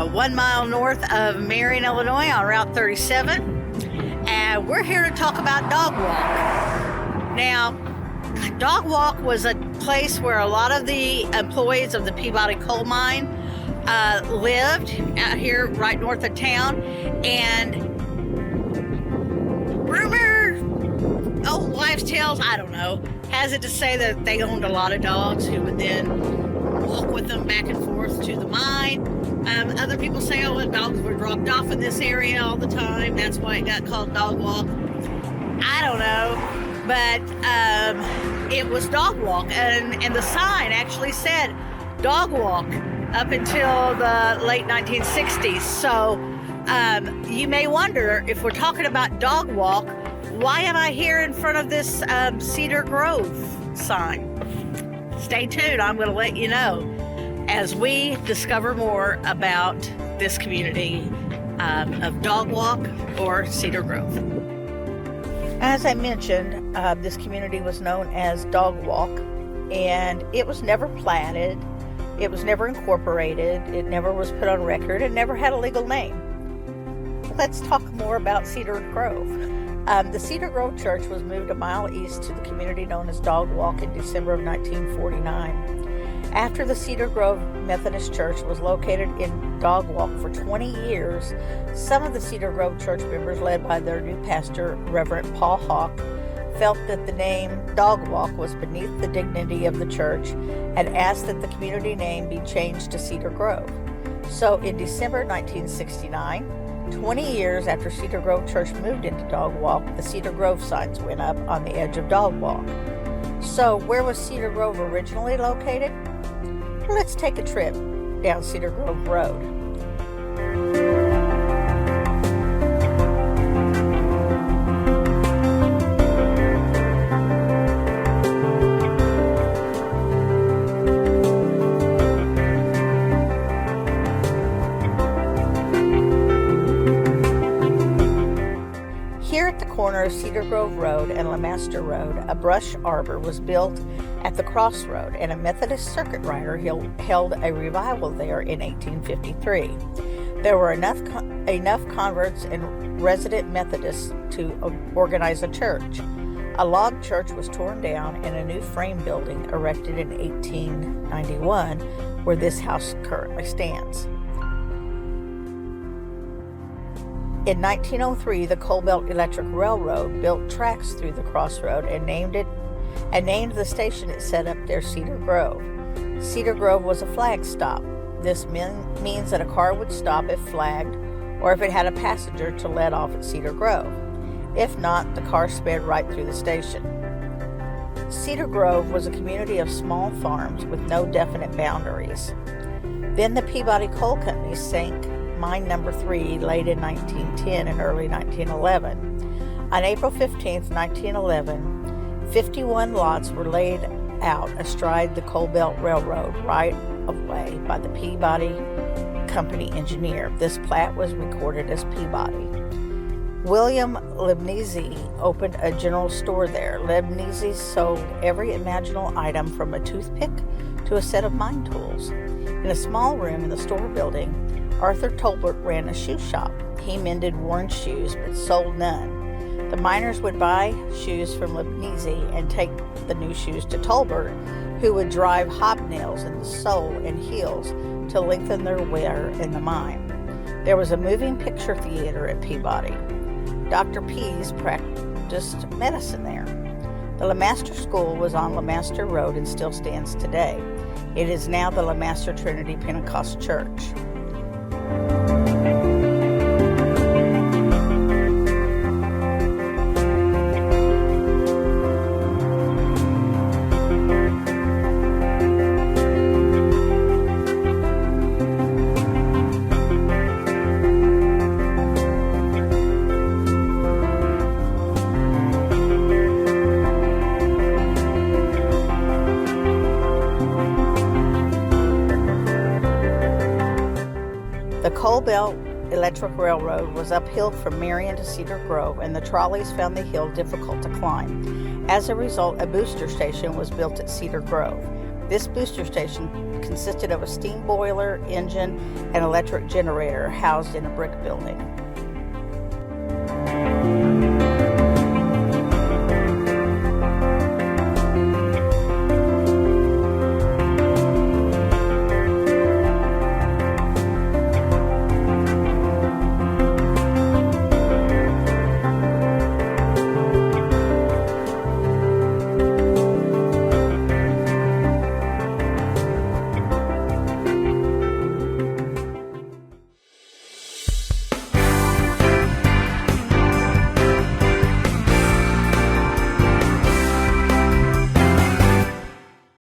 1 mile north of Marion, Illinois on Route 37. And we're here to talk about Dog Walk. Now, Dog Walk was a place where a lot of the employees of the Peabody coal mine lived out here right north of town. And rumor, wives' tales, I don't know, has it to say that they owned a lot of dogs who would then walk with them back and forth to the mine. Other people say, the dogs were dropped off in this area all the time. That's why it got called Dog Walk. I don't know, but it was Dog Walk, and the sign actually said Dog Walk up until the late 1960s. So you may wonder, if we're talking about Dog Walk, why am I here in front of this Cedar Grove sign? Stay tuned. I'm going to let you know as we discover more about this community of Dog Walk or Cedar Grove. As I mentioned, this community was known as Dog Walk, and it was never platted, it was never incorporated, it never was put on record, it never had a legal name. Let's talk more about Cedar Grove. The Cedar Grove Church was moved a mile east to the community known as Dog Walk in December of 1949. After the Cedar Grove Methodist Church was located in Dog Walk for 20 years, some of the Cedar Grove church members, led by their new pastor, Reverend Paul Hawk, felt that the name Dog Walk was beneath the dignity of the church and asked that the community name be changed to Cedar Grove. So in December 1969, 20 years after Cedar Grove Church moved into Dog Walk, the Cedar Grove signs went up on the edge of Dog Walk. So where was Cedar Grove originally located? Let's take a trip down Cedar Grove Road. Here at the corner of Cedar Grove Road and LeMaster Road, a brush arbor was built at the crossroad, and a Methodist circuit rider held a revival there in 1853. There were enough converts and resident Methodists to organize a church. A log church was torn down and a new frame building erected in 1891, where this house currently stands. In 1903, the Coal Belt Electric Railroad built tracks through the crossroad and named the station it set up there Cedar Grove. Cedar Grove was a flag stop. This means that a car would stop if flagged or if it had a passenger to let off at Cedar Grove. If not, the car sped right through the station. Cedar Grove was a community of small farms with no definite boundaries. Then the Peabody Coal Company sank mine number 3 late in 1910 and early 1911. On April 15, 1911, 51 lots were laid out astride the Coal Belt Railroad right of way by the Peabody Company engineer. This plat was recorded as Peabody. William Lebnese opened a general store there. Lebnese sold every imaginable item from a toothpick to a set of mine tools. In a small room in the store building, Arthur Tolbert ran a shoe shop. He mended worn shoes but sold none. The miners would buy shoes from Lebnese and take the new shoes to Tolbert, who would drive hobnails in the sole and heels to lengthen their wear in the mine. There was a moving picture theater at Peabody. Dr. Pease practiced medicine there. The LeMaster School was on LeMaster Road and still stands today. It is now the LeMaster Trinity Pentecost Church. The Coal Belt Electric Railroad was uphill from Marion to Cedar Grove, and the trolleys found the hill difficult to climb. As a result, a booster station was built at Cedar Grove. This booster station consisted of a steam boiler, engine, and electric generator housed in a brick building.